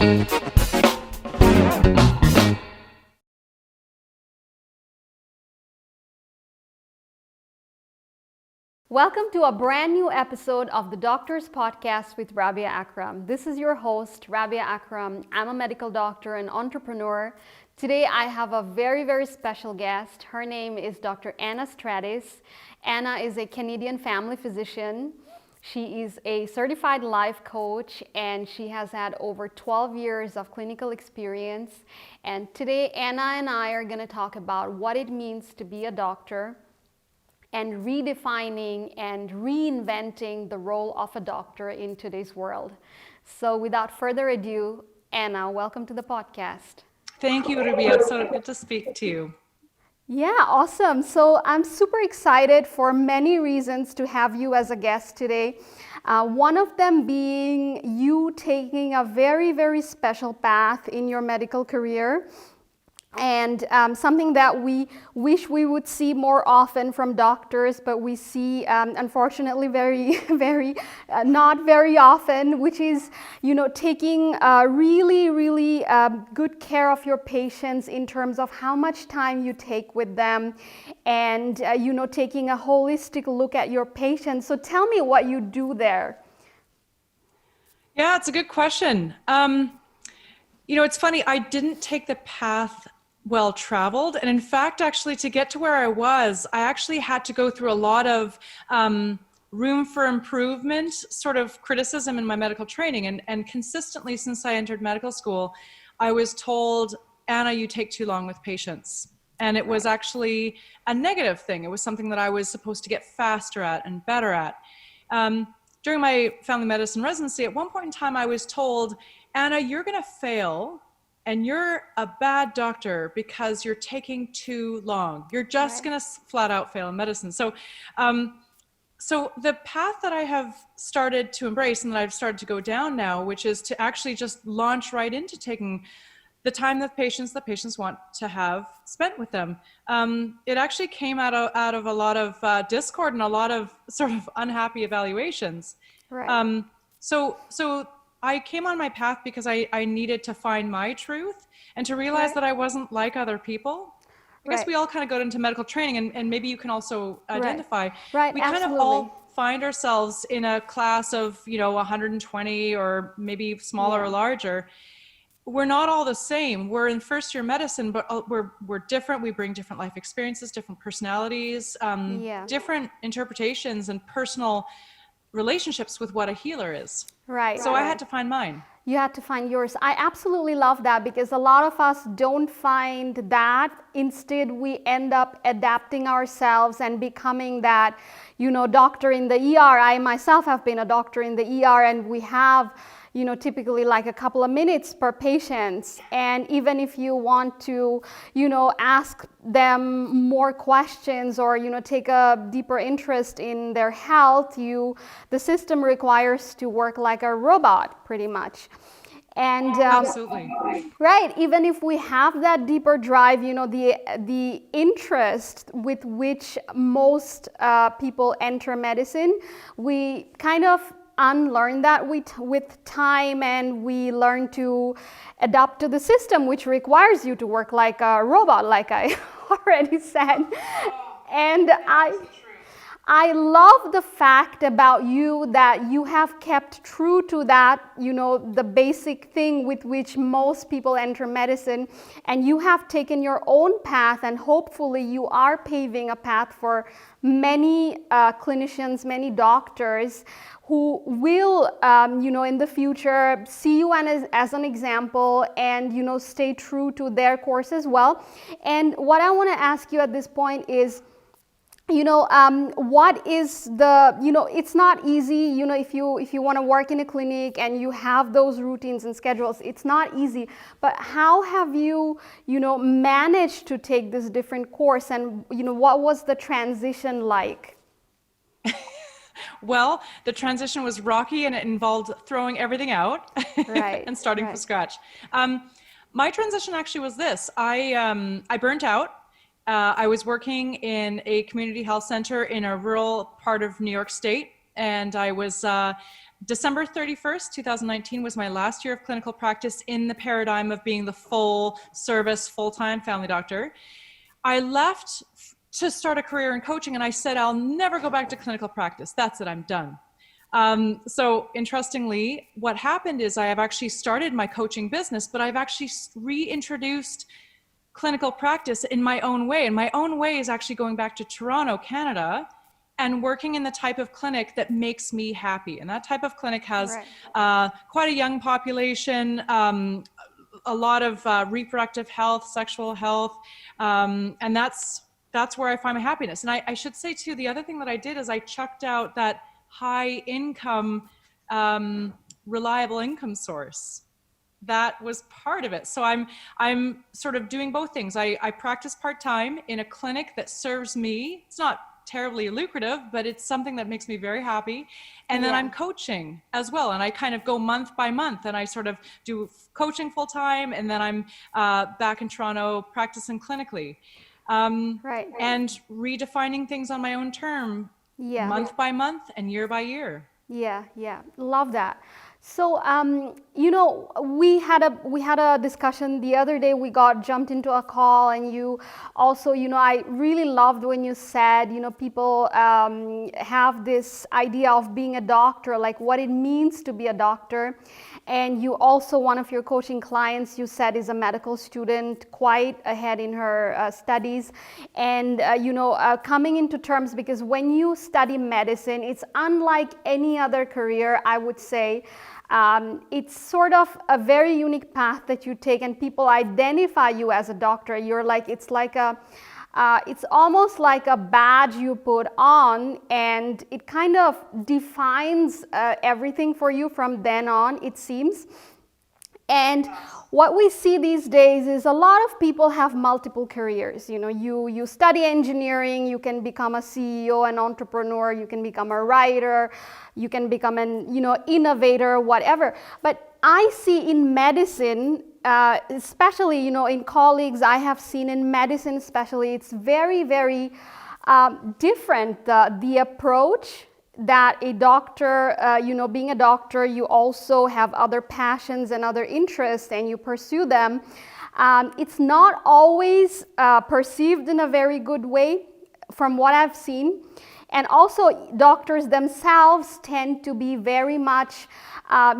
Welcome to a brand new episode of the Doctor's Podcast with Rabea Akram. This is your host, Rabea Akram. I'm a medical doctor and entrepreneur. Today I have a very, very special guest. Her name is Dr. Anna Stratis. Anna is a Canadian family physician. She is a certified life coach and she has had over 12 years of clinical experience. And today Anna and I are going to talk about what it means to be a doctor and redefining and reinventing the role of a doctor in today's world. So without further ado, Anna, welcome to the podcast. Thank you, Rabea. It's so good to speak to you. Yeah, awesome. So I'm super excited for many reasons to have you as a guest today. One of them being you taking a very, very special path in your medical career. And something that we wish we would see more often from doctors, but we see unfortunately not very often, which is, taking really good care of your patients in terms of how much time you take with them and, taking a holistic look at your patients. So tell me what you do there. Yeah, it's a good question. It's funny, I didn't take the path well traveled. And in fact, actually, to get to where I was, I actually had to go through a lot of room for improvement, sort of criticism in my medical training. And consistently since I entered medical school, I was told, Anna, you take too long with patients. And it was actually a negative thing. It was something that I was supposed to get faster at and better at. During my family medicine residency, at one point in time, I was told, Anna, you're going to fail. And you're a bad doctor because you're taking too long. You're just going to flat out fail in medicine. So the path that I have started to embrace and that I've started to go down now, which is to actually just launch right into taking the time that patients want to have spent with them. It actually came out of a lot of discord and a lot of sort of unhappy evaluations. Right. So I came on my path because I needed to find my truth and to realize that I wasn't like other people. I guess we all kind of go into medical training and maybe you can also identify. Right, we absolutely. Kind of all find ourselves in a class of, 120 or maybe smaller or larger. We're not all the same. We're in first year medicine, but we're different. We bring different life experiences, different personalities, different interpretations and personal relationships with what a healer is. Right. So I had to find mine. You had to find yours. I absolutely love that because a lot of us don't find that. Instead, we end up adapting ourselves and becoming that, doctor in the ER. I myself have been a doctor in the ER and we have, typically like a couple of minutes per patient. And even if you want to, ask them more questions or, take a deeper interest in their health, the system requires to work like a robot pretty much. And absolutely. Right, even if we have that deeper drive, the interest with which most people enter medicine, we kind of unlearn that with time and we learn to adapt to the system, which requires you to work like a robot, like I already said. And I love the fact about you that you have kept true to that, the basic thing with which most people enter medicine, and you have taken your own path, and hopefully you are paving a path for many clinicians, many doctors who will, in the future see you as an example and, stay true to their course as well. And what I want to ask you at this point is, what is the, it's not easy, if you want to work in a clinic and you have those routines and schedules, it's not easy. But how have you, managed to take this different course and, what was the transition like? Well, the transition was rocky and it involved throwing everything out and starting from scratch. My transition actually was this. I burnt out. I was working in a community health center in a rural part of New York State, and I was December 31st, 2019 was my last year of clinical practice in the paradigm of being the full service, full-time family doctor. I left to start a career in coaching, and I said, I'll never go back to clinical practice. That's it, I'm done. So interestingly, what happened is I have actually started my coaching business, but I've actually reintroduced clinical practice in my own way. And my own way is actually going back to Toronto, Canada, and working in the type of clinic that makes me happy. And that type of clinic has quite a young population, a lot of reproductive health, sexual health, and that's where I find my happiness. And I should say too, the other thing that I did is I chucked out that high income, reliable income source. That was part of it. So I'm sort of doing both things. I practice part-time in a clinic that serves me. It's not terribly lucrative, but it's something that makes me very happy. And then I'm coaching as well. And I kind of go month by month, and I sort of do coaching full time. And then I'm back in Toronto practicing clinically. And redefining things on my own term, month by month and year by year. Yeah, love that. So, you know, we had a discussion the other day. We got jumped into a call, and you also, you know, I really loved when you said, you know, people have this idea of being a doctor, like what it means to be a doctor. And you also, one of your coaching clients, you said, is a medical student, quite ahead in her studies. And, you know, coming into terms, because when you study medicine, it's unlike any other career, I would say. It's sort of a very unique path that you take, and people identify you as a doctor. You're like, it's almost like a badge you put on, and it kind of defines everything for you from then on, it seems. And what we see these days is a lot of people have multiple careers. You know, you study engineering, you can become a CEO, an entrepreneur, you can become a writer, you can become an, you know, innovator, whatever. But I see in medicine, especially, you know, in colleagues I have seen in medicine especially, it's very, very different, the approach that a doctor, you know, being a doctor, you also have other passions and other interests, and you pursue them. It's not always perceived in a very good way from what I've seen. And also doctors themselves tend to be very much,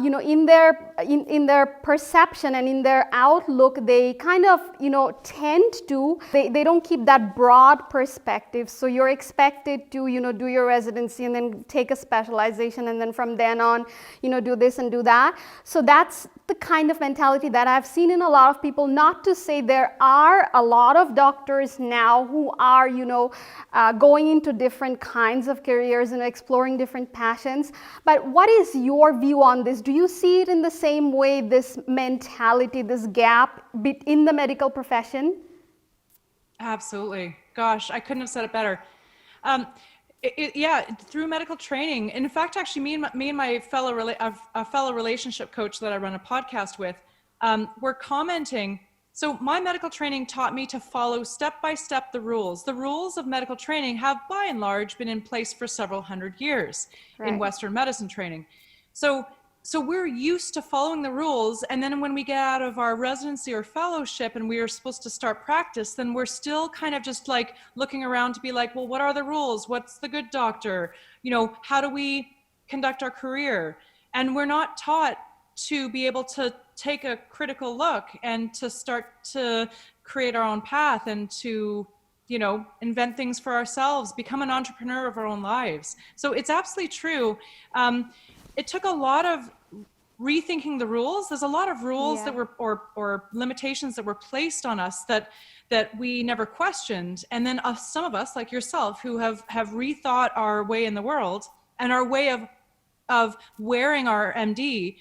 you know, in their perception and in their outlook, they kind of, you know, tend to, they don't keep that broad perspective. So you're expected to, you know, do your residency and then take a specialization, and then from then on, you know, do this and do that. So that's the kind of mentality that I've seen in a lot of people. Not to say there are a lot of doctors now who are, you know, going into different kinds of careers and exploring different passions. But what is your view on this? Do you see it in the same way, this mentality, this gap in the medical profession? Absolutely. Gosh, I couldn't have said it better. Yeah, through medical training. In fact, actually, me and my fellow relationship coach that I run a podcast with, were commenting. So my medical training taught me to follow step by step the rules. The rules of medical training have, by and large, been in place for several hundred years in Western medicine training. So we're used to following the rules, and then when we get out of our residency or fellowship and we are supposed to start practice, then we're still kind of just like looking around to be like, well, what are the rules? What's the good doctor? You know, how do we conduct our career? And we're not taught to be able to take a critical look and to start to create our own path and to, you know, invent things for ourselves, become an entrepreneur of our own lives. So it's absolutely true. It took a lot of rethinking the rules. There's a lot of rules that were, or limitations that were placed on us that we never questioned. And then some of us, like yourself, who have rethought our way in the world and our way of wearing our MD,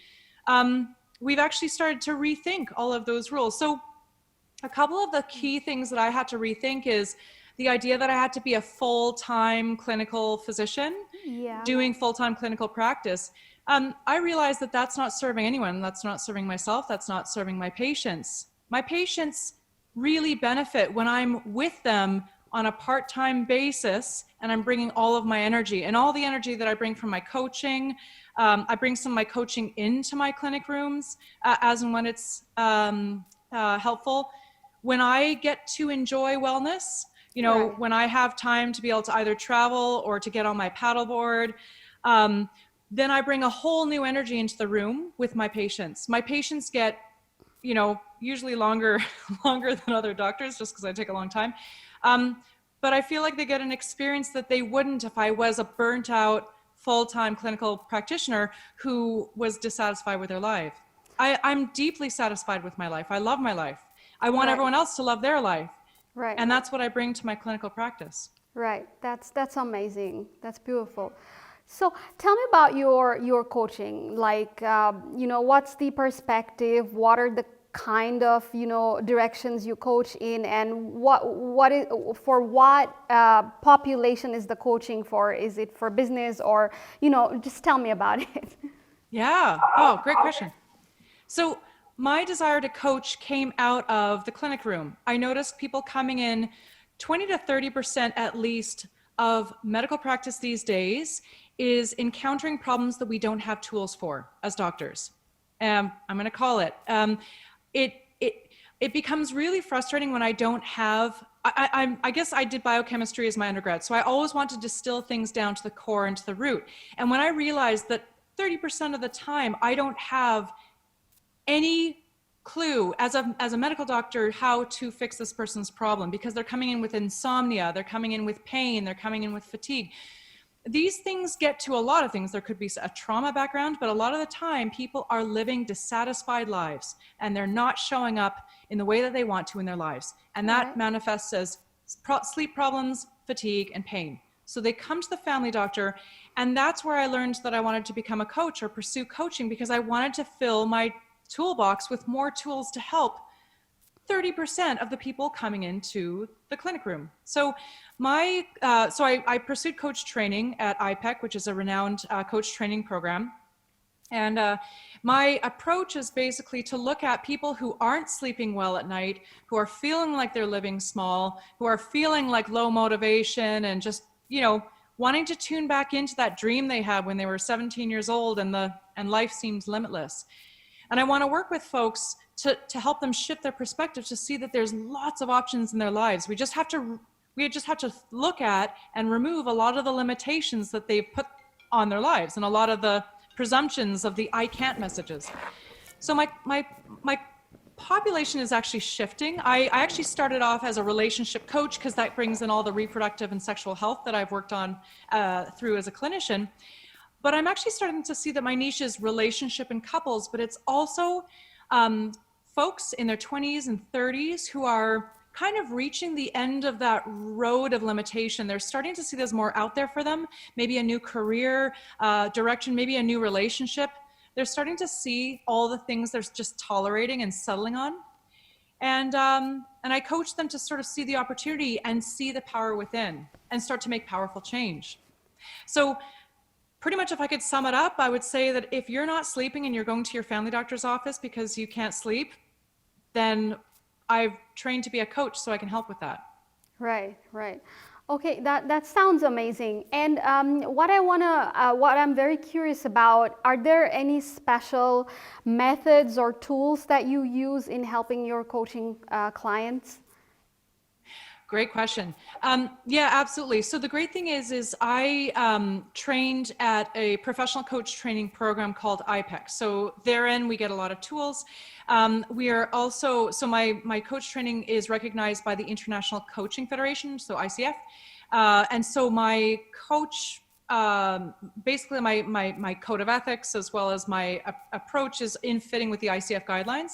we've actually started to rethink all of those rules. So a couple of the key things that I had to rethink is the idea that I had to be a full-time clinical physician doing full-time clinical practice. I realized that that's not serving anyone. That's not serving myself. That's not serving my patients. My patients really benefit when I'm with them on a part-time basis, and I'm bringing all of my energy, and all the energy that I bring from my coaching. I bring some of my coaching into my clinic rooms as and when it's helpful. When I get to enjoy wellness, you know, Right. when I have time to be able to either travel or to get on my paddleboard, then I bring a whole new energy into the room with my patients. My patients get, you know, usually longer than other doctors, just because I take a long time. But I feel like they get an experience that they wouldn't if I was a burnt out full-time clinical practitioner who was dissatisfied with their life. I'm deeply satisfied with my life. I love my life. I want Right. everyone else to love their life. Right. And that's what I bring to my clinical practice. Right. That's amazing. That's beautiful. So tell me about your coaching. Like, you know, what's the perspective? What are the kind of, you know, directions you coach in, and what is for what population is the coaching for? Is it for business, or, you know, just tell me about it. Yeah. Oh, great question. So my desire to coach came out of the clinic room. I noticed people coming in, 20 to 30% at least of medical practice these days is encountering problems that we don't have tools for as doctors. I'm going to call it. It becomes really frustrating when I don't have, I guess I did biochemistry as my undergrad, so I always want to distill things down to the core and to the root. And when I realized that 30% of the time I don't have any clue as a medical doctor how to fix this person's problem, because they're coming in with insomnia, they're coming in with pain, they're coming in with fatigue. These things get to a lot of things. There could be a trauma background, but a lot of the time people are living dissatisfied lives and they're not showing up in the way that they want to in their lives. And that Right. manifests as sleep problems, fatigue, and pain. So they come to the family doctor, and that's where I learned that I wanted to become a coach or pursue coaching, because I wanted to fill my toolbox with more tools to help 30% of the people coming into the clinic room. So I pursued coach training at IPEC, which is a renowned coach training program. And my approach is basically to look at people who aren't sleeping well at night, who are feeling like they're living small, who are feeling like low motivation and just, you know, wanting to tune back into that dream they had when they were 17 years old and life seemed limitless. And I want to work with folks to help them shift their perspective, to see that there's lots of options in their lives. We just have to look at and remove a lot of the limitations that they've put on their lives and a lot of the presumptions of the I can't messages. So my population is actually shifting. I actually started off as a relationship coach, because that brings in all the reproductive and sexual health that I've worked on through as a clinician. But I'm actually starting to see that my niche is relationship and couples, but it's also folks in their 20s and 30s who are kind of reaching the end of that road of limitation. They're starting to see there's more out there for them, maybe a new career direction, maybe a new relationship. They're starting to see all the things they're just tolerating and settling on. And I coach them to sort of see the opportunity and see the power within and start to make powerful change. So pretty much, if I could sum it up, I would say that if you're not sleeping and you're going to your family doctor's office because you can't sleep, then I've trained to be a coach so I can help with that. Right, right. Okay, that sounds amazing. And what I'm very curious about, are there any special methods or tools that you use in helping your coaching clients? Great question. Yeah, absolutely. So the great thing is I trained at a professional coach training program called IPEC. So therein we get a lot of tools. We are also, so my coach training is recognized by the International Coaching Federation, so ICF. And so my coach, basically my code of ethics, as well as my approach, is in fitting with the ICF guidelines.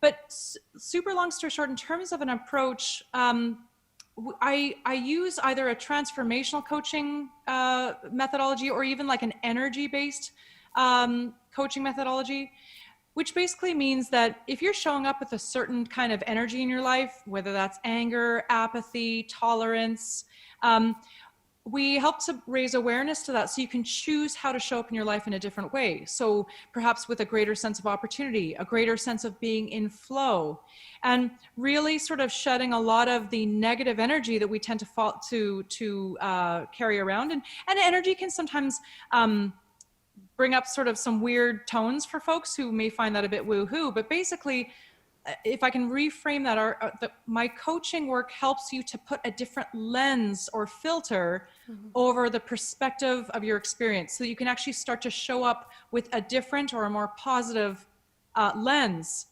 But super long story short, in terms of an approach, I use either a transformational coaching methodology or even like an energy-based coaching methodology, which basically means that if you're showing up with a certain kind of energy in your life, whether that's anger, apathy, tolerance, we help to raise awareness to that so you can choose how to show up in your life in a different way. So perhaps with a greater sense of opportunity, a greater sense of being in flow, and really sort of shedding a lot of the negative energy that we tend to carry around. And energy can sometimes bring up sort of some weird tones for folks who may find that a bit woo-hoo, but basically, if I can reframe that, my coaching work helps you to put a different lens or filter over the perspective of your experience, so that you can actually start to show up with a different or a more positive lens.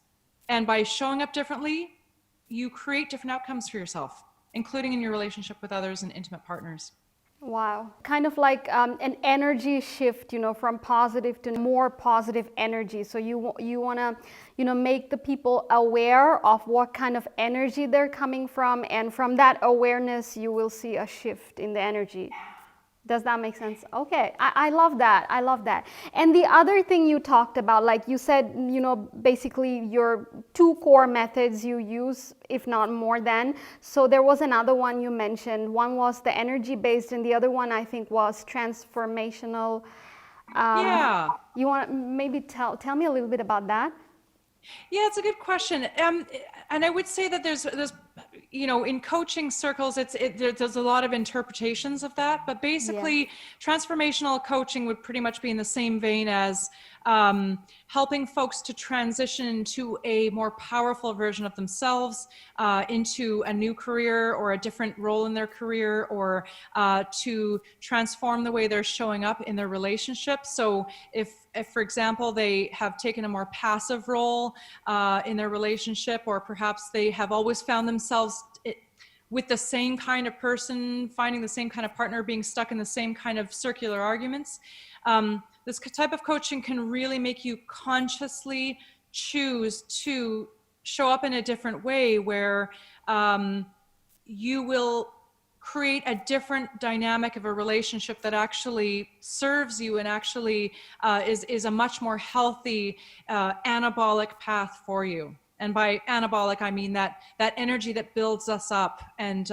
And by showing up differently, you create different outcomes for yourself, including in your relationship with others and intimate partners. Wow. Kind of like an energy shift, from positive to more positive energy. So you want to, make the people aware of what kind of energy they're coming from. And from that awareness, you will see a shift in the energy. Does that make sense? Okay, I love that. I love that. And the other thing you talked about, like you said, basically your 2 core methods you use, if not more than. So there was another one you mentioned. One was the energy-based, and the other one I think was transformational. Yeah. You want to maybe tell me a little bit about that? Yeah, it's a good question. And I would say that there's in coaching circles, there's a lot of interpretations of that, but basically transformational coaching would pretty much be in the same vein as helping folks to transition to a more powerful version of themselves, into a new career or a different role in their career, or to transform the way they're showing up in their relationships. So if for example, they have taken a more passive role in their relationship, or perhaps they have always found themselves with the same kind of person, finding the same kind of partner, being stuck in the same kind of circular arguments. This type of coaching can really make you consciously choose to show up in a different way, where you will create a different dynamic of a relationship that actually serves you and actually is a much more healthy anabolic path for you. And by anabolic, I mean that energy that builds us up and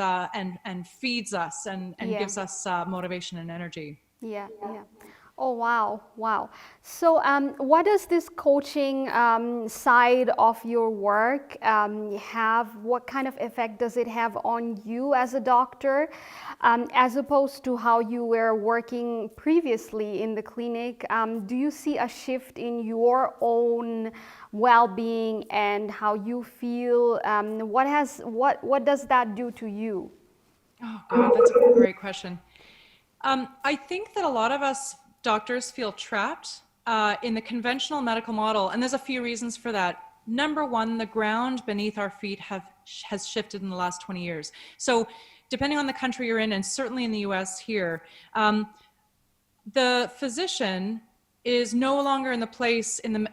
feeds us and gives us motivation and energy. Yeah. Oh, wow. So what does this coaching side of your work have? What kind of effect does it have on you as a doctor, as opposed to how you were working previously in the clinic? Do you see a shift in your own well-being and how you feel? What does that do to you? Oh God, that's a great question. I think that a lot of us doctors feel trapped in the conventional medical model, and there's a few reasons for that. Number one, the ground beneath our feet has shifted in the last 20 years. So depending on the country you're in, and certainly in the US here, the physician is no longer in the place in the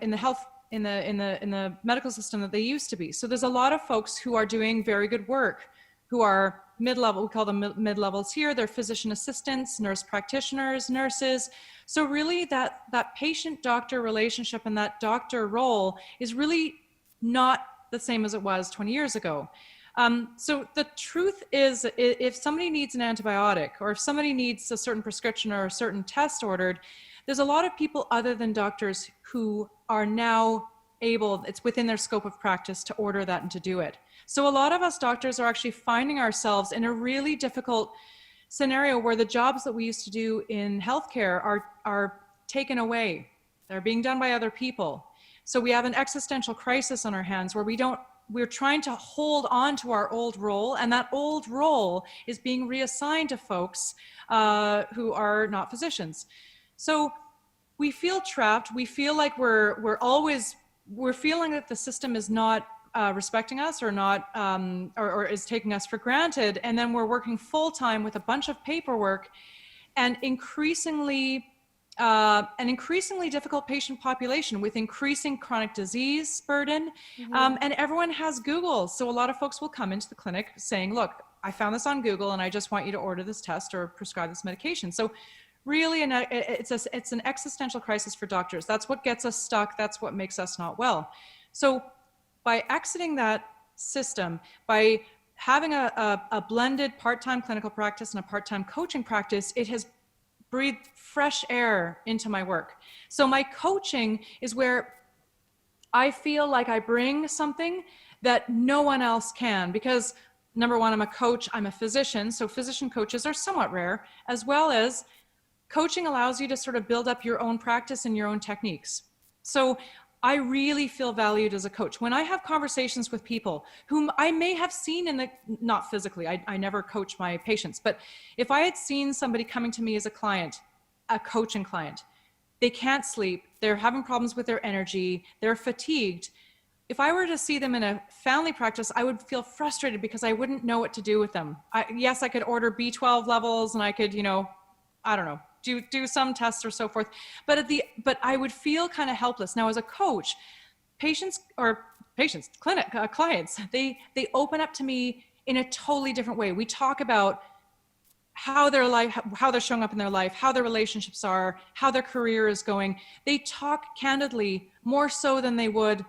medical system that they used to be. So there's a lot of folks who are doing very good work, who are mid-level, we call them mid-levels here. They're physician assistants, nurse practitioners, nurses. So really that patient-doctor relationship and that doctor role is really not the same as it was 20 years ago. So the truth is, if somebody needs an antibiotic, or if somebody needs a certain prescription or a certain test ordered, there's a lot of people other than doctors who are now able, it's within their scope of practice to order that and to do it. So a lot of us doctors are actually finding ourselves in a really difficult scenario where the jobs that we used to do in healthcare are taken away. They're being done by other people. So we have an existential crisis on our hands where we're trying to hold on to our old role, and that old role is being reassigned to folks who are not physicians. So we feel trapped. We feel like we're feeling that the system is not respecting us, or not, or is taking us for granted. And then we're working full time with a bunch of paperwork and an increasingly difficult patient population with increasing chronic disease burden. And everyone has Google. So a lot of folks will come into the clinic saying, look, I found this on Google and I just want you to order this test or prescribe this medication. So really, it's an existential crisis for doctors. That's what gets us stuck. That's what makes us not well. So by exiting that system, by having a blended part-time clinical practice and a part-time coaching practice, it has breathed fresh air into my work. So my coaching is where I feel like I bring something that no one else can, because number one, I'm a coach, I'm a physician, so physician coaches are somewhat rare, as well as coaching allows you to sort of build up your own practice and your own techniques. So I really feel valued as a coach. When I have conversations with people whom I may have seen in the, not physically, I never coach my patients, but if I had seen somebody coming to me as a client, a coaching client, they can't sleep, they're having problems with their energy, they're fatigued. If I were to see them in a family practice, I would feel frustrated because I wouldn't know what to do with them. Yes, I could order B12 levels and I could, I don't know, do some tests or so forth, but I would feel kind of helpless. Now, as a coach, clients, they open up to me in a totally different way. We talk about how they're showing up in their life, how their relationships are, how their career is going. They talk candidly more so than they would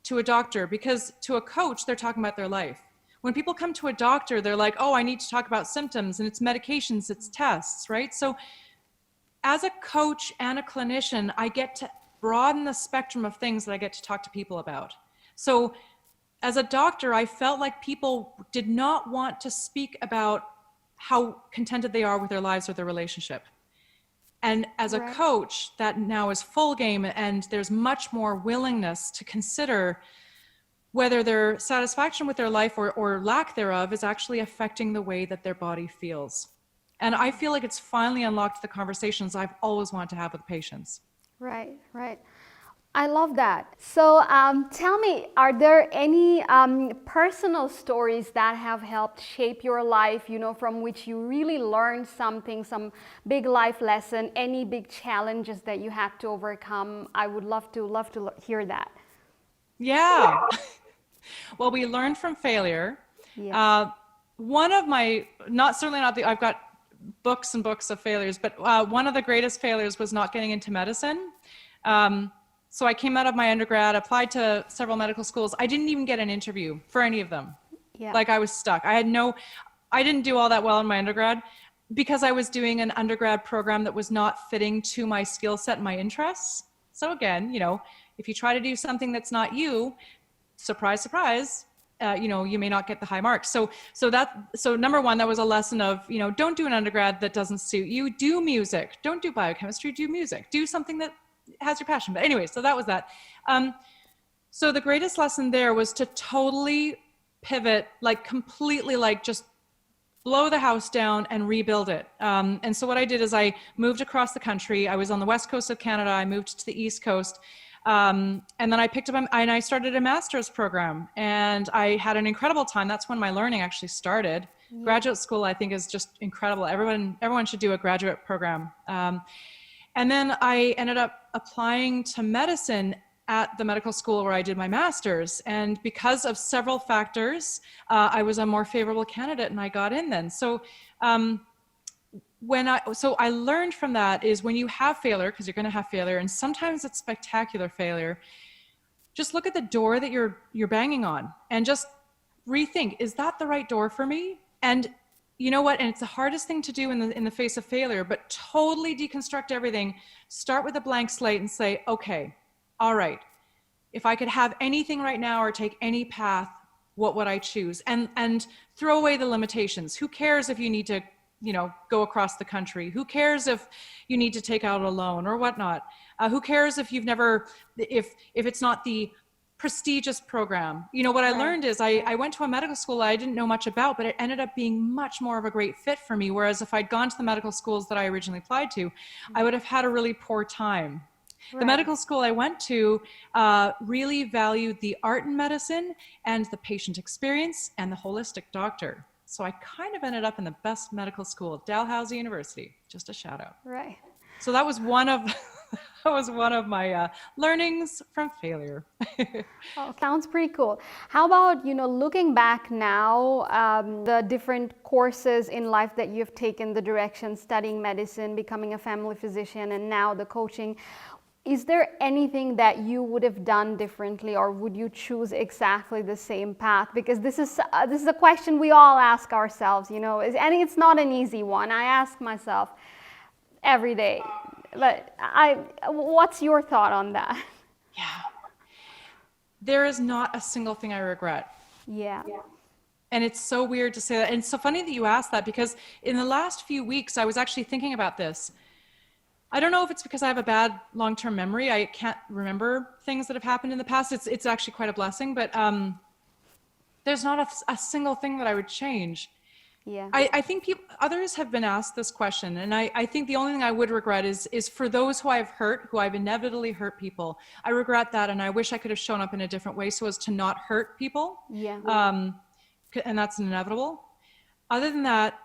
to a doctor, because to a coach, they're talking about their life. When people come to a doctor, they're like, oh, I need to talk about symptoms and it's medications, it's tests, right? So as a coach and a clinician, I get to broaden the spectrum of things that I get to talk to people about. So as a doctor, I felt like people did not want to speak about how contented they are with their lives or their relationship. And as a coach, that now is full game, and there's much more willingness to consider whether their satisfaction with their life or lack thereof is actually affecting the way that their body feels. And I feel like it's finally unlocked the conversations I've always wanted to have with patients. Right. I love that. So tell me, are there any personal stories that have helped shape your life, from which you really learned something, some big life lesson, any big challenges that you had to overcome? I would love to hear that. Yeah. Well, we learned from failure. Yeah. One of my, I've got books and books of failures, but one of the greatest failures was not getting into medicine. So I came out of my undergrad, applied to several medical schools. I didn't even get an interview for any of them. Yeah. Like I was stuck. I didn't do all that well in my undergrad because I was doing an undergrad program that was not fitting to my skill set and my interests. So again, if you try to do something that's not you, surprise, surprise, you may not get the high marks. So number one, that was a lesson of, don't do an undergrad that doesn't suit you. Do music. Don't do biochemistry, do music. Do something that has your passion. But anyway, so that was that. So the greatest lesson there was to totally pivot, like completely, like just blow the house down and rebuild it. And so what I did is I moved across the country. I was on the west coast of Canada. I moved to the east coast. And then I picked up and I started a master's program, and I had an incredible time. That's when my learning actually started. Yeah. Graduate school, I think, is just incredible. Everyone should do a graduate program. And then I ended up applying to medicine at the medical school where I did my master's. And because of several factors, I was a more favorable candidate and I got in then. So I learned from that is when you have failure, because you're going to have failure, and sometimes it's spectacular failure, just look at the door that you're banging on and just rethink, is that the right door for me? And you know what? And it's the hardest thing to do in the face of failure, but totally deconstruct everything. Start with a blank slate and say, okay, all right, if I could have anything right now or take any path, what would I choose? And throw away the limitations. Who cares if you need to go across the country? Who cares if you need to take out a loan or whatnot? Who cares if if it's not the prestigious program? What I learned is I went to a medical school I didn't know much about, but it ended up being much more of a great fit for me. Whereas if I'd gone to the medical schools that I originally applied to, I would have had a really poor time. The medical school I went to really valued the art in medicine and the patient experience and the holistic doctor. So I kind of ended up in the best medical school, Dalhousie University. Just a shout out. Right. So that was one of my learnings from failure. Oh, sounds pretty cool. How about, looking back now, the different courses in life that you've taken, the direction, studying medicine, becoming a family physician, and now the coaching. Is there anything that you would have done differently, or would you choose exactly the same path? Because this is a question we all ask ourselves, you know, and it's not an easy one. I ask myself every day. But what's your thought on that? Yeah. There is not a single thing I regret. Yeah. And it's so weird to say that. And it's so funny that you asked that, because in the last few weeks, I was actually thinking about this. I don't know if it's because I have a bad long-term memory. I can't remember things that have happened in the past. It's actually quite a blessing, but there's not a single thing that I would change. Yeah. I think others have been asked this question, and I think the only thing I would regret is for those who I've hurt, who I've inevitably hurt people. I regret that, and I wish I could have shown up in a different way so as to not hurt people. Yeah. And that's inevitable. Other than that,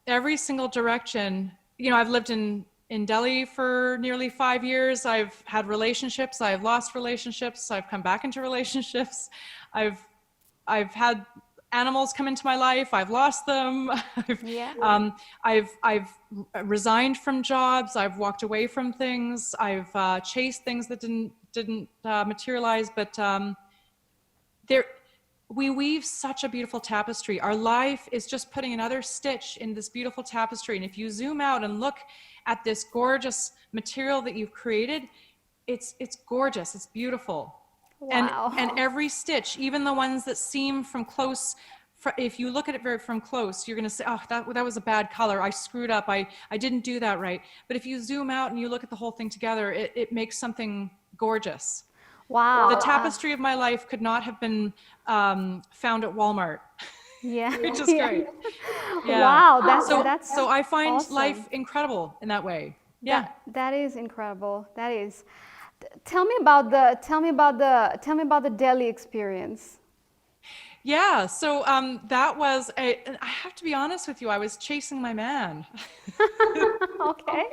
every single direction, you know, I've lived in Delhi for nearly 5 years. I've had relationships. I've lost relationships. I've come back into relationships. I've had animals come into my life. I've lost them. I've resigned from jobs. I've walked away from things. I've chased things that didn't materialize. But we weave such a beautiful tapestry. Our life is just putting another stitch in this beautiful tapestry. And if you zoom out and look at this gorgeous material that you've created, it's gorgeous, it's beautiful. Wow. And every stitch, even the ones that seem from close, if you look at it from close, you're gonna say, oh, that was a bad color, I screwed up, I didn't do that right. But if you zoom out and you look at the whole thing together, it makes something gorgeous. Wow. The tapestry of my life could not have been found at Walmart. Yeah. Which is great. Yeah. Wow, that's so I find awesome. life incredible in that way. Yeah. That is incredible. That is. Tell me about the Delhi experience. Yeah. So that was I have to be honest with you, I was chasing my man. Okay.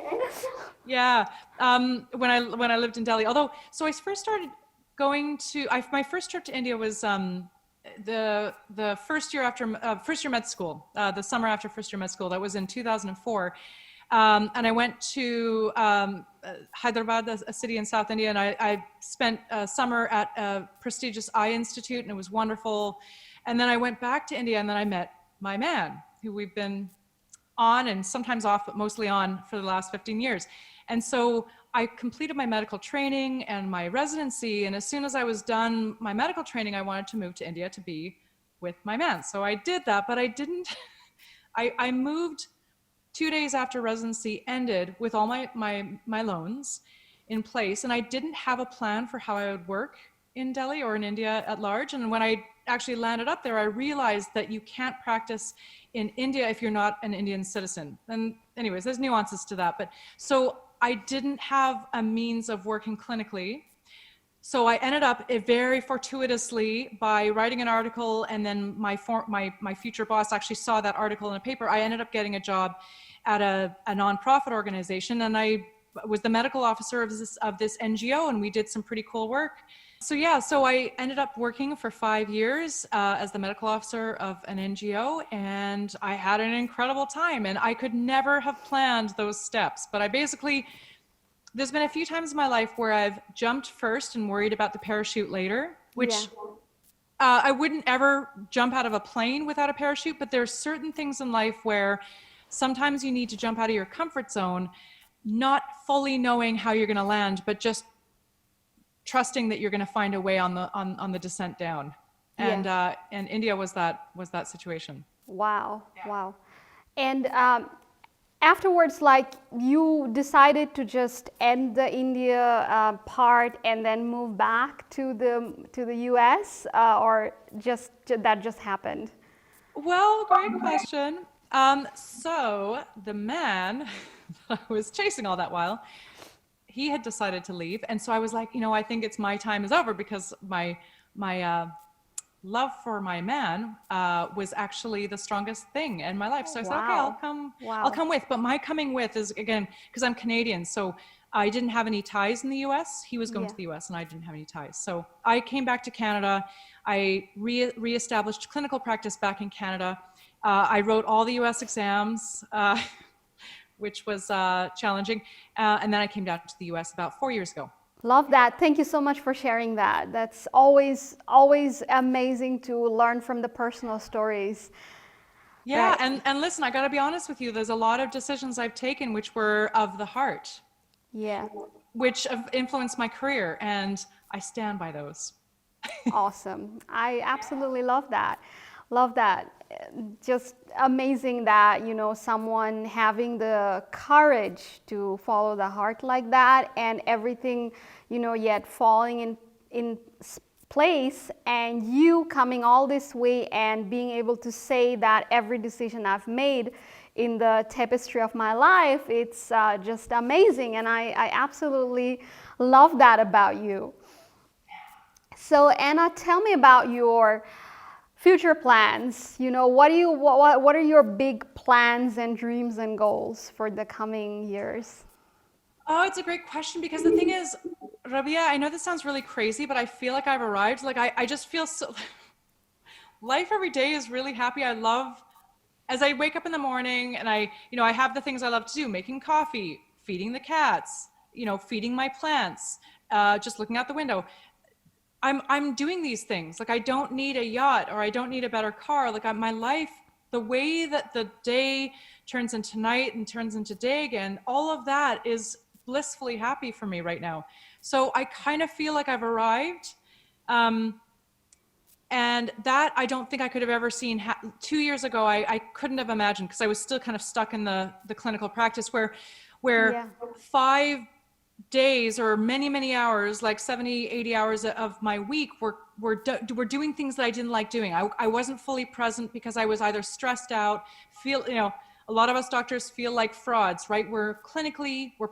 Yeah. When I lived in Delhi. Although, so I first started going to, my first trip to India was the first year med school, the summer after first year med school. That was in 2004. And I went to Hyderabad, a city in South India, and I spent a summer at a prestigious eye institute, and it was wonderful. And then I went back to India, and then I met my man, who we've been on and sometimes off, but mostly on for the last 15 years. And so I completed my medical training and my residency. And as soon as I was done my medical training, I wanted to move to India to be with my man. So I did that, but I didn't, I moved 2 days after residency ended with all my loans in place. And I didn't have a plan for how I would work in Delhi or in India at large. And when I actually landed up there, I realized that you can't practice in India if you're not an Indian citizen. And anyways, there's nuances to that. But so I didn't have a means of working clinically. So I ended up very fortuitously by writing an article, and then my future boss actually saw that article in a paper. I ended up getting a job at a nonprofit organization, and I was the medical officer of this NGO, and we did some pretty cool work. So yeah, so I ended up working for 5 years as the medical officer of an NGO, and I had an incredible time, and I could never have planned those steps. But there's been a few times in my life where I've jumped first and worried about the parachute later, which I wouldn't ever jump out of a plane without a parachute, but there's certain things in life where sometimes you need to jump out of your comfort zone, not fully knowing how you're going to land, but just trusting that you're going to find a way on the descent down. And and India was that situation. Wow. Yeah. Wow. And afterwards, like, you decided to just end the India part and then move back to the US, or that just happened? Well, great question. So the man I was chasing all that while, he had decided to leave. And so I was like, I think it's my time is over, because my love for my man was actually the strongest thing in my life. So I said, okay, I'll come with. But my coming with is, again, because I'm Canadian. So I didn't have any ties in the US. He was going to the US, and I didn't have any ties. So I came back to Canada. I reestablished clinical practice back in Canada. I wrote all the US exams. which was challenging. And then I came down to the US about 4 years ago. Love that. Thank you so much for sharing that. That's always amazing to learn from the personal stories. Yeah, Right. and listen, I got to be honest with you. There's a lot of decisions I've taken which were of the heart, Yeah. which have influenced my career, and I stand by those. Awesome. I absolutely love that. Love that. Just amazing that, someone having the courage to follow the heart like that, and everything, yet falling in place, and you coming all this way and being able to say that every decision I've made in the tapestry of my life, it's just amazing. And I absolutely love that about you. So Anna, tell me about your future plans. What are your big plans and dreams and goals for the coming years? Oh, it's a great question, because the thing is, Rabea, I know this sounds really crazy, but I feel like I've arrived. Like I just feel so, life every day is really happy. I love, as I wake up in the morning and I have the things I love to do, making coffee, feeding the cats, feeding my plants, just looking out the window. I'm doing these things. Like I don't need a yacht, or I don't need a better car. Like my life, the way that the day turns into night and turns into day again, all of that is blissfully happy for me right now. So I kind of feel like I've arrived. And that I don't think I could have ever seen 2 years ago. I couldn't have imagined, because I was still kind of stuck in the clinical practice where Yeah. 5 days or many hours, like 70, 80 hours of my week were doing things that I didn't like doing. I wasn't fully present because I was either stressed out, a lot of us doctors feel like frauds, right? We're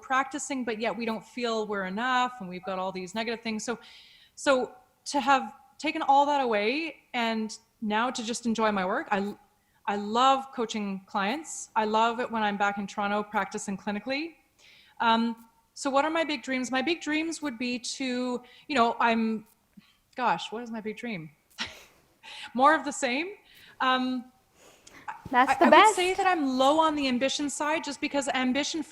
practicing, but yet we don't feel we're enough, and we've got all these negative things. So to have taken all that away and now to just enjoy my work, I love coaching clients. I love it when I'm back in Toronto practicing clinically. So what are my big dreams? My big dreams would be to, what is my big dream? More of the same. That's the I best. would say that I'm low on the ambition side, just because ambition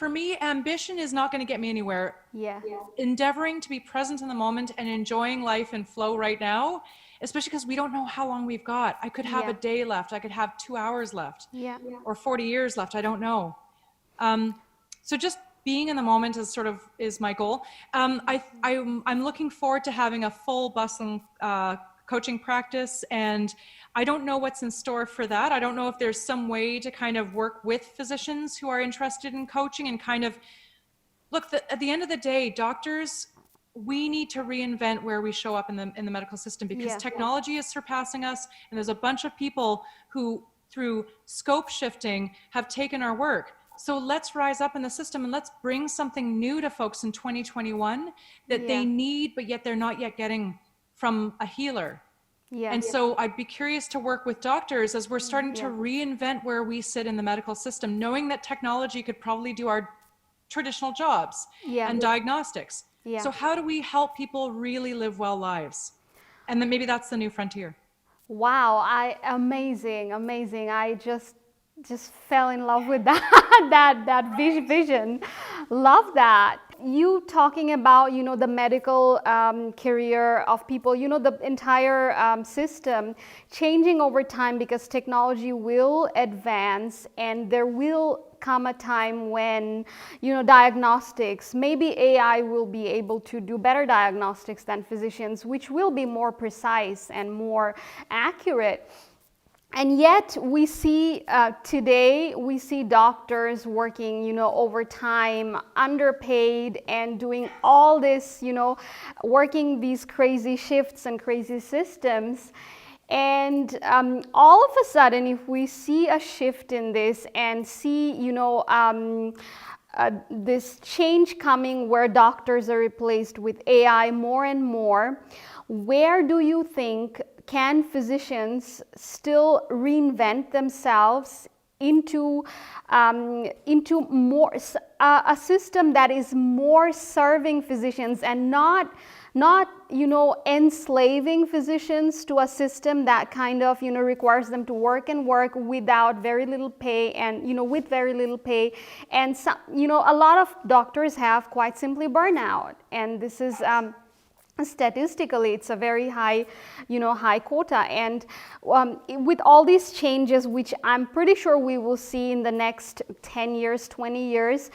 is not going to get me anywhere. Yeah. Endeavoring to be present in the moment and enjoying life and flow right now, especially because we don't know how long we've got. I could have a day left. I could have 2 hours left. Yeah. Or 40 years left. I don't know. So just being in the moment is my goal. I'm looking forward to having a full bustling coaching practice, and I don't know what's in store for that. I don't know if there's some way to kind of work with physicians who are interested in coaching and kind of look, at the end of the day, doctors, we need to reinvent where we show up in the medical system, because technology is surpassing us, and there's a bunch of people who, through scope shifting, have taken our work. So let's rise up in the system and let's bring something new to folks in 2021 that they need, but yet they're not yet getting from a healer. Yeah. And so I'd be curious to work with doctors as we're starting to reinvent where we sit in the medical system, knowing that technology could probably do our traditional jobs and diagnostics. Yeah. So how do we help people really live well lives? And then maybe that's the new frontier. Wow, amazing. I just fell in love with that vision. Love that. You talking about, the medical career of people, the entire system changing over time, because technology will advance, and there will come a time when, diagnostics, maybe AI will be able to do better diagnostics than physicians, which will be more precise and more accurate. And yet we see today, we see doctors working, overtime, underpaid, and doing all this, working these crazy shifts and crazy systems. And all of a sudden, if we see a shift in this and see, this change coming where doctors are replaced with AI more and more, where do you think can physicians still reinvent themselves into more a system that is more serving physicians and not not, enslaving physicians to a system that kind of, requires them to work and work without very little pay and, with very little pay. And, some, a lot of doctors have quite simply burnout. And this is, statistically, it's a very high, high quota. And with all these changes, which I'm pretty sure we will see in the next 10 years, 20 years,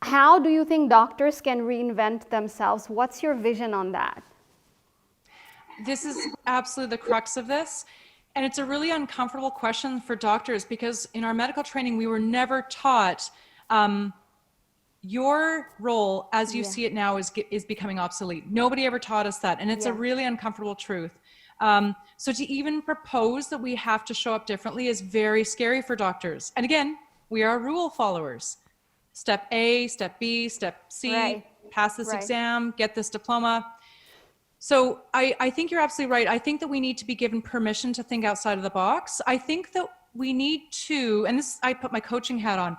how do you think doctors can reinvent themselves? What's your vision on that? This is absolutely the crux of this. And it's a really uncomfortable question for doctors, because in our medical training, we were never taught your role as you see it now is becoming obsolete. Nobody ever taught us that. And it's a really uncomfortable truth. So to even propose that we have to show up differently is very scary for doctors. And again, we are rule followers. Step A, step B, step C, pass this exam, get this diploma. So I think you're absolutely right. I think that we need to be given permission to think outside of the box. I think that we need to, and this, I put my coaching hat on,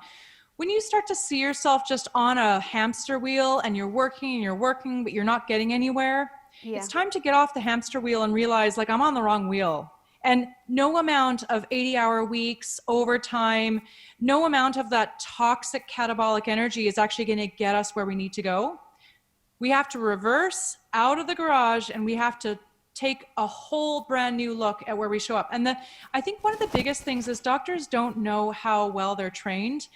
when you start to see yourself just on a hamster wheel and you're working, but you're not getting anywhere, it's time to get off the hamster wheel and realize, like, I'm on the wrong wheel. And no amount of 80-hour weeks, overtime, no amount of that toxic catabolic energy is actually going to get us where we need to go. We have to reverse out of the garage, and we have to take a whole brand new look at where we show up. And I think one of the biggest things is doctors don't know how well they're trained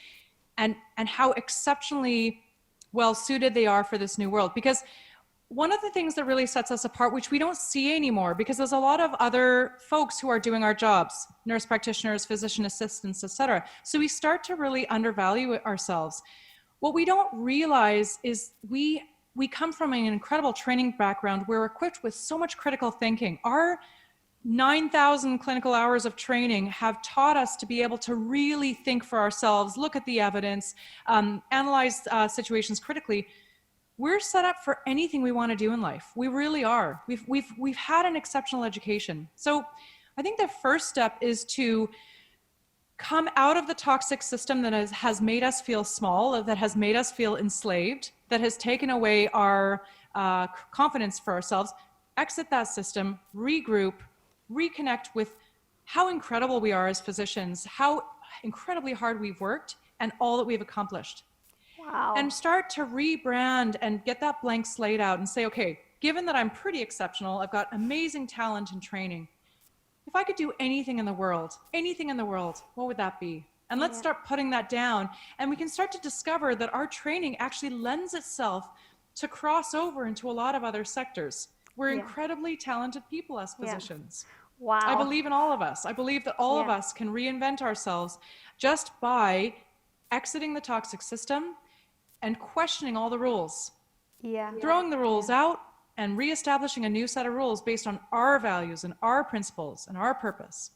and how exceptionally well suited they are for this new world. Because one of the things that really sets us apart, which we don't see anymore, because there's a lot of other folks who are doing our jobs, nurse practitioners, physician assistants, etc. So we start to really undervalue ourselves. What we don't realize is we come from an incredible training background. We're equipped with so much critical thinking. Our 9,000 clinical hours of training have taught us to be able to really think for ourselves, look at the evidence, analyze situations critically. We're set up for anything we want to do in life. We really are. We've had an exceptional education. So I think the first step is to come out of the toxic system that has made us feel small, that has made us feel enslaved, that has taken away our confidence for ourselves. Exit that system, regroup, reconnect with how incredible we are as physicians, how incredibly hard we've worked, and all that we've accomplished. Wow. And start to rebrand and get that blank slate out and say, okay, given that I'm pretty exceptional, I've got amazing talent and training, if I could do anything in the world, what would that be? And let's start putting that down. And we can start to discover that our training actually lends itself to cross over into a lot of other sectors. We're incredibly talented people as physicians. Wow. I believe in all of us. I believe that all of us can reinvent ourselves just by exiting the toxic system and questioning all the rules. Throwing the rules out and reestablishing a new set of rules based on our values and our principles and our purpose.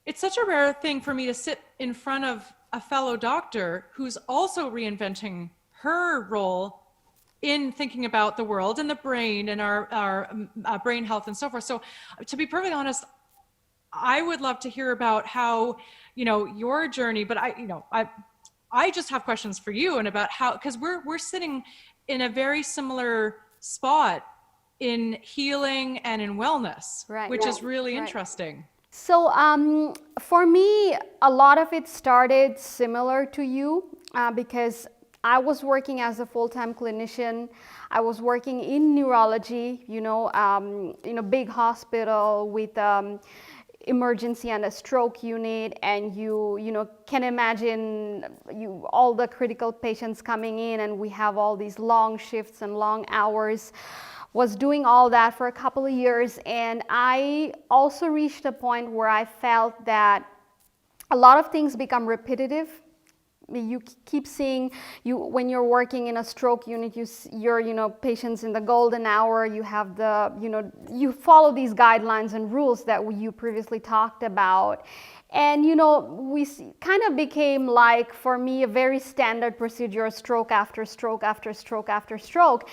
It's such a rare thing for me to sit in front of a fellow doctor who's also reinventing her role in thinking about the world and the brain and our brain health and so forth. So to be perfectly honest, I would love to hear about how, your journey, but I just have questions for you and about how, because we're sitting in a very similar spot in healing and in wellness, which is really interesting. So for me, a lot of it started similar to you because I was working as a full-time clinician. I was working in neurology, big hospital with emergency and a stroke unit, and you can imagine all the critical patients coming in, and we have all these long shifts and long hours. Was doing all that for a couple of years, and I also reached a point where I felt that a lot of things become repetitive. You keep seeing, when you're working in a stroke unit, you're patients in the golden hour, you have you follow these guidelines and rules that you previously talked about. And we kind of became, like, for me, a very standard procedure, stroke after stroke after stroke after stroke.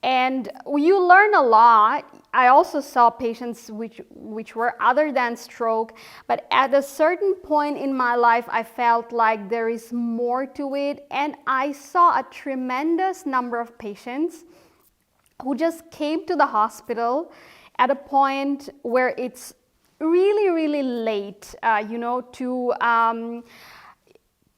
And you learn a lot. I also saw patients which were other than stroke, but at a certain point in my life, I felt like there is more to it. And I saw a tremendous number of patients who just came to the hospital at a point where it's really, really late, to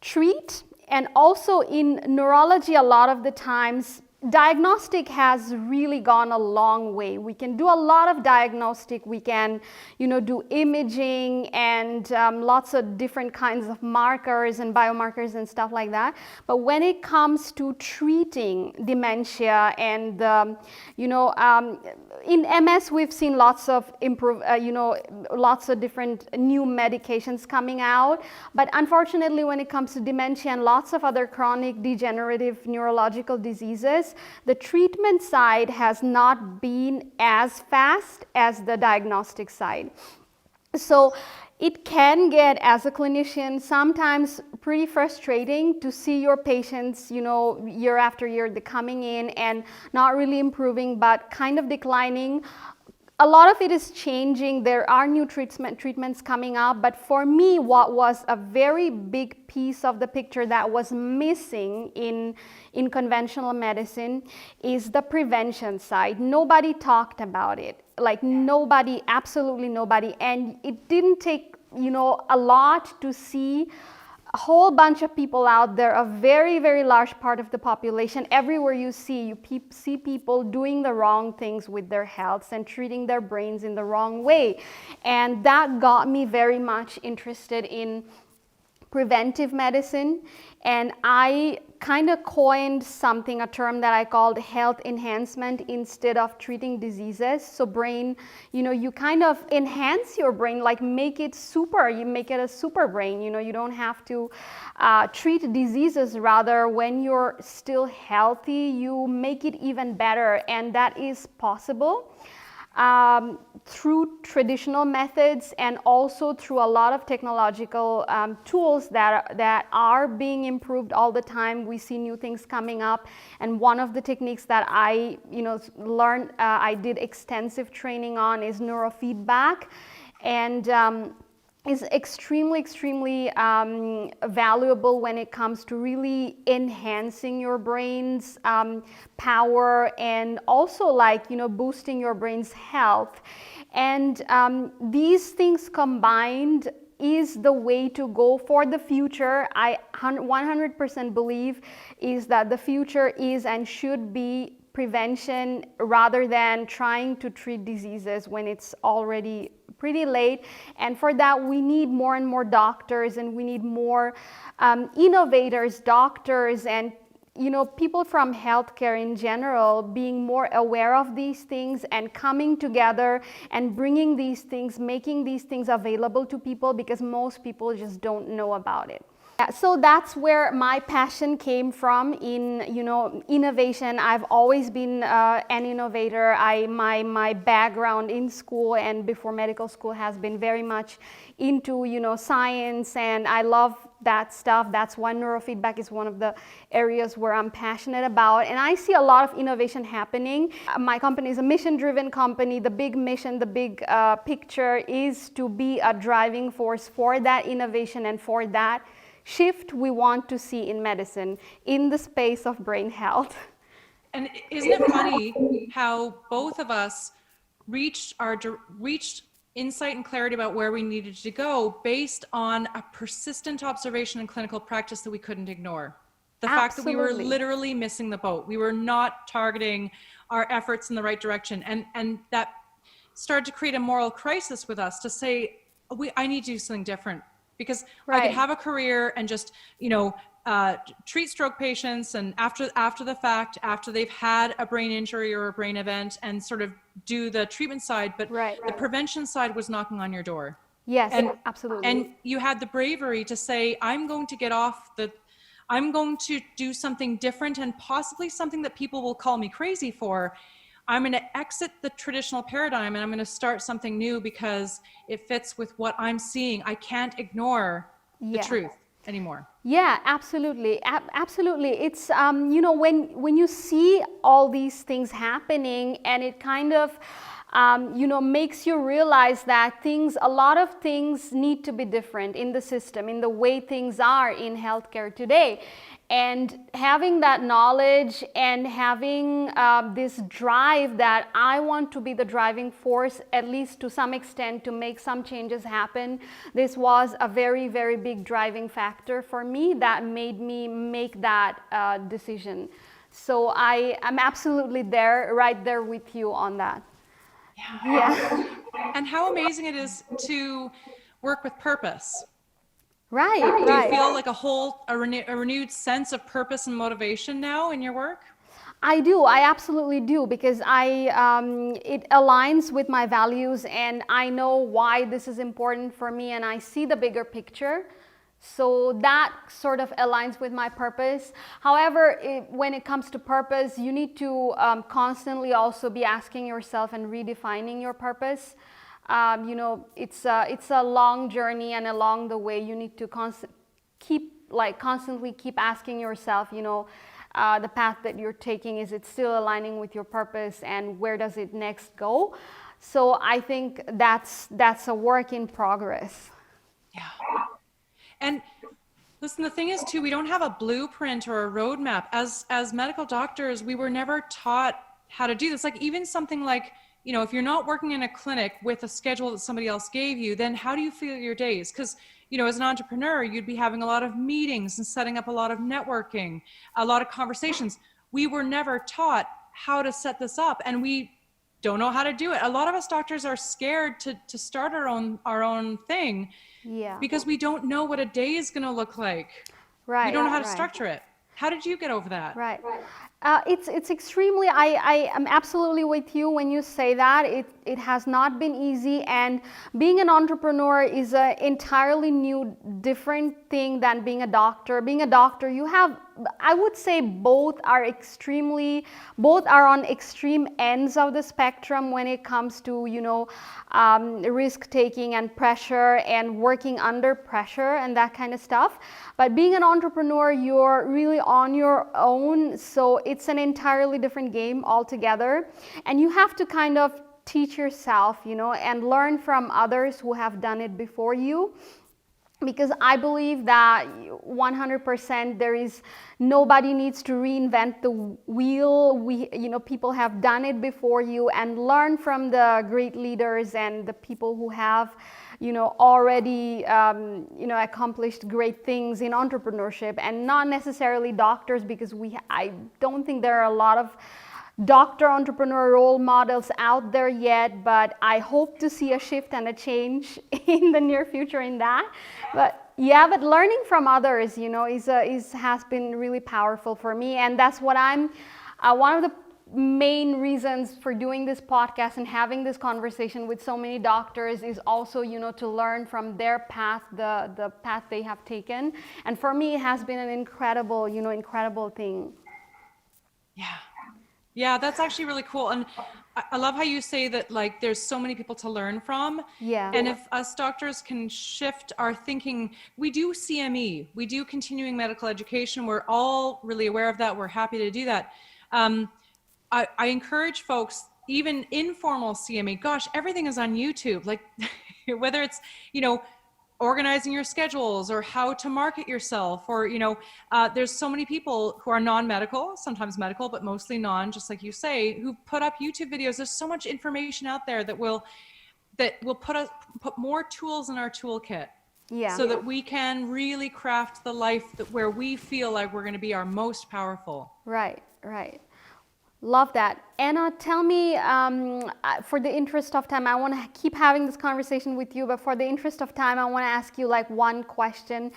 treat. And also in neurology, a lot of the times, diagnostic has really gone a long way. We can do a lot of diagnostic. We can, do imaging and lots of different kinds of markers and biomarkers and stuff like that. But when it comes to treating dementia and, in MS, we've seen lots of lots of different new medications coming out. But unfortunately, when it comes to dementia and lots of other chronic degenerative neurological diseases, the treatment side has not been as fast as the diagnostic side. So it can get, as a clinician, sometimes pretty frustrating to see your patients, year after year, they're coming in and not really improving, but kind of declining. A lot of it is changing. There are new treatments coming up, but for me, what was a very big piece of the picture that was missing in conventional medicine is the prevention side. Nobody talked about it. Like nobody, absolutely nobody. And it didn't take, a lot to see a whole bunch of people out there, a very, very large part of the population. Everywhere you see people doing the wrong things with their health and treating their brains in the wrong way. And that got me very much interested in preventive medicine. And I kind of coined a term that I called health enhancement instead of treating diseases. So brain, you kind of enhance your brain, like make it super, you make it a super brain. You don't have to treat diseases. Rather, when you're still healthy, you make it even better. And that is possible through traditional methods and also through a lot of technological tools that are being improved all the time. We see new things coming up, and one of the techniques that I learned, I did extensive training on, is neurofeedback, and is extremely valuable when it comes to really enhancing your brain's power and also boosting your brain's health. And these things combined is the way to go for the future. I 100% believe is that the future is and should be prevention rather than trying to treat diseases when it's already pretty late. And for that, we need more and more doctors, and we need more innovators, doctors, and people from healthcare in general being more aware of these things and coming together and bringing these things, making these things available to people, because most people just don't know about it. So that's where my passion came from in innovation. I've always been an innovator. My background in school and before medical school has been very much into science, and I love that stuff. That's why neurofeedback is one of the areas where I'm passionate about, and I see a lot of innovation happening. My company is a mission-driven company. The big mission, the big picture is to be a driving force for that innovation and for that shift we want to see in medicine in the space of brain health. And isn't it funny how both of us reached insight and clarity about where we needed to go based on a persistent observation in clinical practice that we couldn't ignore. The fact that we were literally missing the boat. We were not targeting our efforts in the right direction. And that started to create a moral crisis with us to say, I need to do something different. Because I could have a career and just, treat stroke patients, and after the fact, after they've had a brain injury or a brain event, and sort of do the treatment side, but the prevention side was knocking on your door. Yes, absolutely. And you had the bravery to say, I'm going to do something different, and possibly something that people will call me crazy for. I'm going to exit the traditional paradigm and I'm going to start something new because it fits with what I'm seeing. I can't ignore the truth anymore. Yeah, absolutely. Absolutely. It's, when you see all these things happening, and it kind of makes you realize that a lot of things need to be different in the system, in the way things are in healthcare today. And having that knowledge and having this drive that I want to be the driving force, at least to some extent, to make some changes happen, this was a very, very big driving factor for me that made me make that decision. So I'm absolutely right there with you on that. Yeah. And how amazing it is to work with purpose. Right. Do you feel like a renewed sense of purpose and motivation now in your work? I do. I absolutely do, because it aligns with my values, and I know why this is important for me, and I see the bigger picture. So that sort of aligns with my purpose. However, when it comes to purpose, you need to constantly also be asking yourself and redefining your purpose. It's a long journey, and along the way, you need to constantly keep asking yourself, the path that you're taking, is it still aligning with your purpose, and where does it next go? So I think that's a work in progress. Yeah. And listen, the thing is too, we don't have a blueprint or a roadmap. As medical doctors, we were never taught how to do this. Like even something like, if you're not working in a clinic with a schedule that somebody else gave you, then how do you feel your days? Because, as an entrepreneur, you'd be having a lot of meetings and setting up a lot of networking, a lot of conversations. We were never taught how to set this up, and we don't know how to do it. A lot of us doctors are scared to start our own thing. Yeah. Because we don't know what a day is going to look like. Right. We don't know how to structure it. How did you get over that? Right. It's extremely, I am absolutely with you when you say that. It has not been easy, and being an entrepreneur is an entirely new, different thing than being a doctor. Being a doctor, I would say both are on extreme ends of the spectrum when it comes to, risk taking and pressure and working under pressure and that kind of stuff. But being an entrepreneur, you're really on your own. So it's an entirely different game altogether. And you have to kind of teach yourself, and learn from others who have done it before you. Because I believe that 100% nobody needs to reinvent the wheel. People have done it before you, and learn from the great leaders and the people who have, already, accomplished great things in entrepreneurship, and not necessarily doctors, because I don't think there are a lot of doctor entrepreneur role models out there yet, but I hope to see a shift and a change in the near future in that. But learning from others, has been really powerful for me, and that's what I'm one of the main reasons for doing this podcast and having this conversation with so many doctors is also, to learn from their path, the path they have taken. And for me, it has been an incredible thing. Yeah, that's actually really cool. And I love how you say that, like, there's so many people to learn from. Yeah. And if us doctors can shift our thinking, we do CME, we do continuing medical education. We're all really aware of that. We're happy to do that. I encourage folks, even informal CME, gosh, everything is on YouTube. Like whether it's, organizing your schedules or how to market yourself, or, there's so many people who are non-medical, sometimes medical, but mostly non, just like you say, who put up YouTube videos. There's so much information out there that will put more tools in our toolkit. Yeah. So that we can really craft the life where we feel like we're going to be our most powerful. Right. Love that. Anna, tell me, for the interest of time, I want to keep having this conversation with you, but for the interest of time, I want to ask you like one question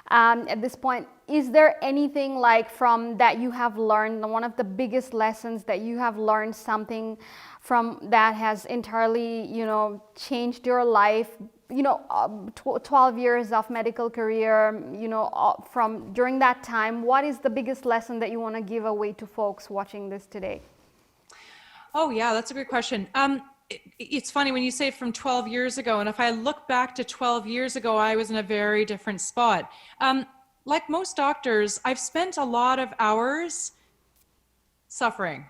at this point. Is there anything like from that you have learned, one of the biggest lessons that you have learned, something from that has entirely, changed your life? 12 years of medical career, from during that time, what is the biggest lesson that you want to give away to folks watching this today? Oh yeah, that's a great question. It's funny when you say from 12 years ago, and if I look back to 12 years ago, I was in a very different spot. Like most doctors, I've spent a lot of hours suffering.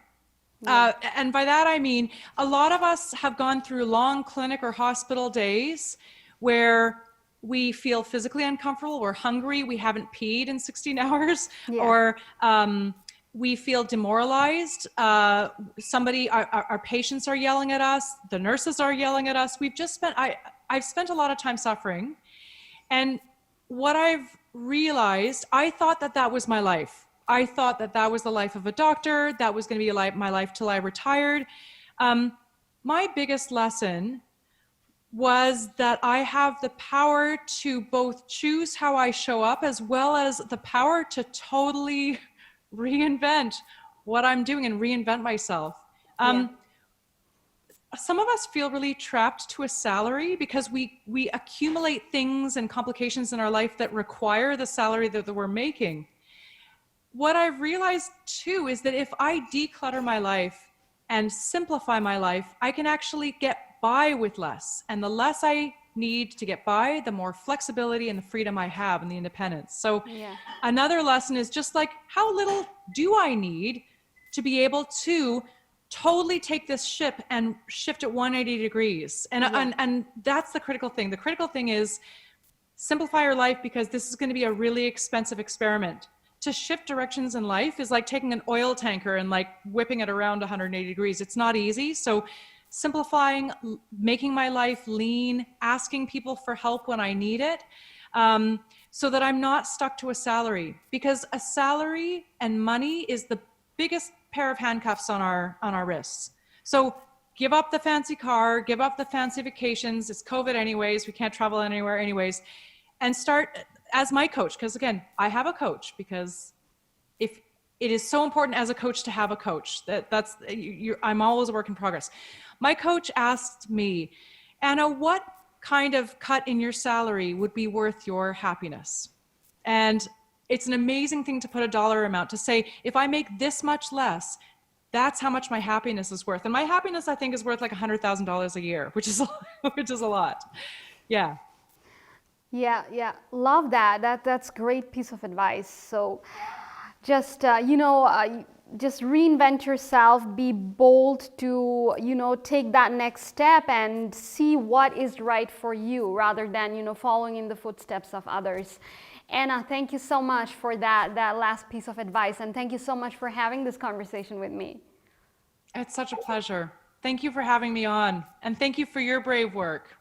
And by that, I mean, a lot of us have gone through long clinic or hospital days where we feel physically uncomfortable, we're hungry, we haven't peed in 16 hours, or we feel demoralized. Our patients are yelling at us, the nurses are yelling at us. I've spent a lot of time suffering. And what I've realized, I thought that was my life. I thought that was the life of a doctor. That was going to be my life till I retired. My biggest lesson was that I have the power to both choose how I show up, as well as the power to totally reinvent what I'm doing and reinvent myself. Some of us feel really trapped to a salary because we accumulate things and complications in our life that require the salary that we're making. What I've realized too is that if I declutter my life and simplify my life, I can actually get by with less. And the less I need to get by, the more flexibility and the freedom I have and the independence. So another lesson is just like, how little do I need to be able to totally take this ship and shift it 180 degrees? And that's the critical thing. The critical thing is simplify your life, because this is going to be a really expensive experiment. To shift directions in life is like taking an oil tanker and like whipping it around 180 degrees. It's not easy. So simplifying, making my life lean, asking people for help when I need it, so that I'm not stuck to a salary, because a salary and money is the biggest pair of handcuffs on our wrists. So give up the fancy car, give up the fancy vacations. It's COVID anyways. We can't travel anywhere anyways. And start as my coach, because again, I have a coach, because if it is so important as a coach to have a coach, I'm always a work in progress. My coach asked me, Anna, what kind of cut in your salary would be worth your happiness? And it's an amazing thing to put a dollar amount, to say, if I make this much less, that's how much my happiness is worth. And my happiness, I think, is worth like $100,000 a year, which is a lot. Yeah. Yeah. Love that. That's great piece of advice. So just, just reinvent yourself, be bold to, take that next step and see what is right for you, rather than, following in the footsteps of others. Anna, thank you so much for that last piece of advice. And thank you so much for having this conversation with me. It's such a pleasure. Thank you for having me on. And thank you for your brave work.